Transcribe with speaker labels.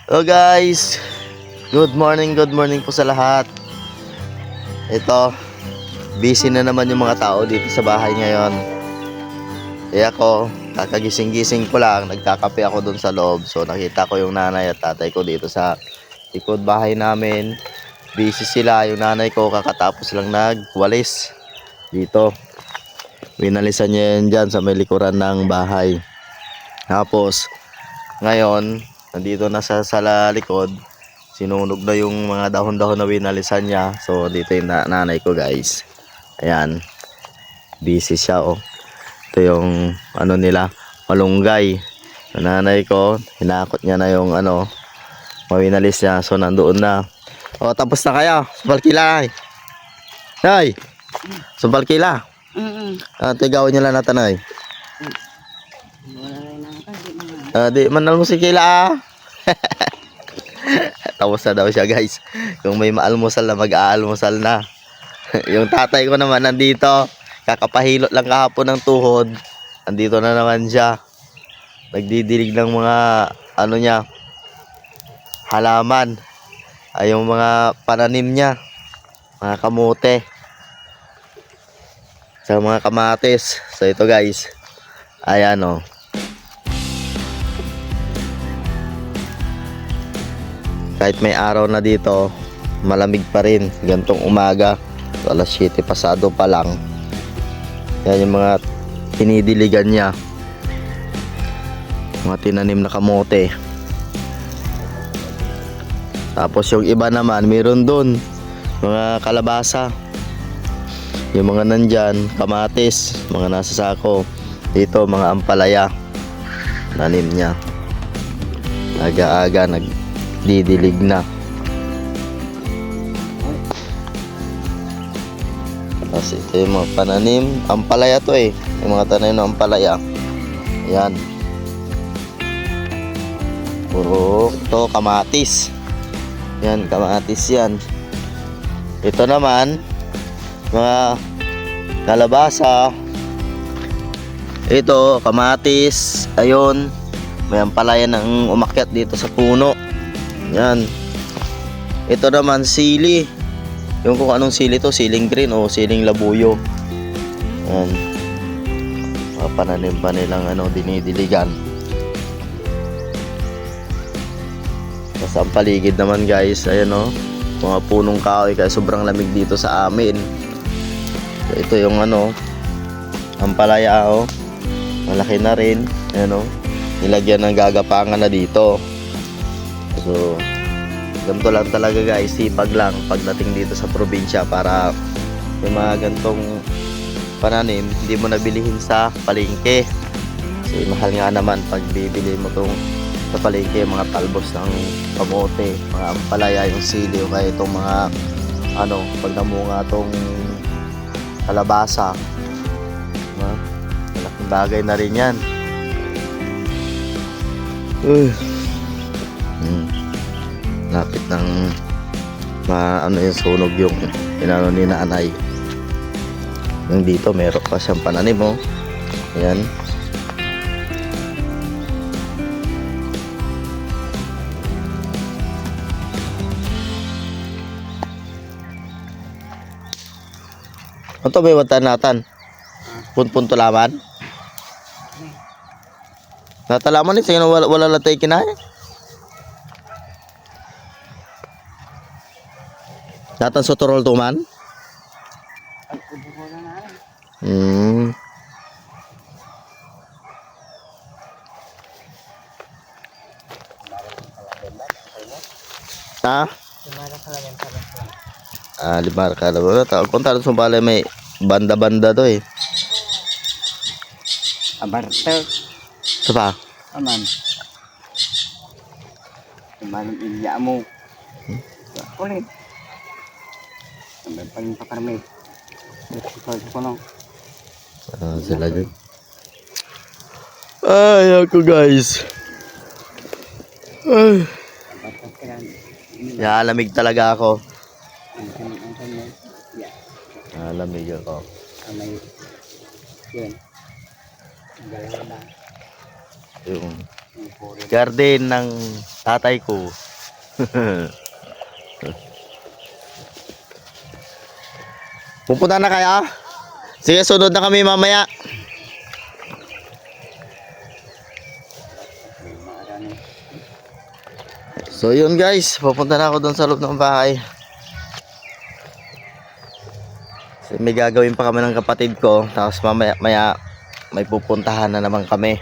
Speaker 1: Hello guys, good morning po sa lahat. Ito, busy na naman yung mga tao dito sa bahay ngayon. Ako, kakagising-gising ko lang, nagkakape ako dun sa loob. So nakita ko yung nanay at tatay ko dito sa likod bahay namin. Busy sila, yung nanay ko kakatapos lang nagwalis dito. Winalisan niya yan dyan sa may likuran ng bahay. Tapos, ngayon, nandito na sa likod, sinunog na yung mga dahon-dahon na winalisan niya. So dito yung nanay ko guys, ayan, busy siya. Ito yung ano nila, malunggay. Yung nanay ko, hinakot niya na yung mawinalis niya. So nandoon na. Tapos na kaya, subalkila ay subalkila. Tigawin niyo lang natin ay. Di manal mo si Kila. Tapos na daw siya guys. Kung may maalmusal na, mag-aalmusal na. Yung tatay ko naman nandito, kakapahilot lang kahapon ng tuhod. Nandito na naman siya, nagdidilig ng mga niya, halaman. Ay yung mga pananim niya, mga kamote, sa mga kamatis. So ito guys, ayan kahit may araw na dito, malamig pa rin. Gantong umaga, alas 7 pasado pa lang. Yan yung mga tinidiligan niya, mga tinanim na kamote. Tapos yung iba naman, meron dun mga kalabasa. Yung mga nandyan, kamatis, mga nasa sako. Dito mga ampalaya, nanim niya. Aga-aga nagdidilig na. Tapos ito yung mga pananim, ampalaya to yung mga tanim ng ampalaya. Ayan, puro to kamatis. Yan, kamatis yan. Ito naman mga kalabasa. Ito kamatis. Ayun, may ampalaya nang umakyat dito sa puno. Yan. Ito naman sili. Yung kung anong sili to, siling green o siling labuyo. Yan. Mga pananim pa nilang dinidiligan. Sa paligid naman guys, ayan mga punong kahoy, kaya sobrang lamig dito sa amin. So, ito yung ampalaya malaki na rin. Ayan nilagyan ng gagapangan na dito. So ganito lang talaga guys, sipag lang pagdating dito sa probinsya, para yung mga gantong pananim hindi mo nabilihin sa palengke. Kasi mahal nga naman pag bibili mo tong sa palengke, mga talbos ng kamote, mga ampalaya, yung sili, o kaya itong mga pag namunga tong kalabasa, malaking bagay na rin yan. Lapit ng yung sunog yung inano ni nanay. Yung dito meron pa siyang pananim ayan. Ito may watanatan. Punto laman. Natalaman ito yung wala latay kinay. Natan sa turol tuman. Limar ka na ba? Kung tayo sumbala may banda-banda to
Speaker 2: Abarto.
Speaker 1: Ito pa?
Speaker 2: Aman. Kumalang ilya mo. Ulit. Sampai paling pakarmi. Ito ko lang.
Speaker 1: Sila dyan. Ay, ako guys. Ay. Lamig talaga ako. Lamig ako.
Speaker 2: Yun.
Speaker 1: Yung Garden ng tatay ko. Pupunta na kaya? Sige, sunod na kami mamaya. So yun guys, pupunta na ako doon sa loob ng bahay. Kasi may gagawin pa kami ng kapatid ko. Tapos mamaya may pupuntahan na naman kami.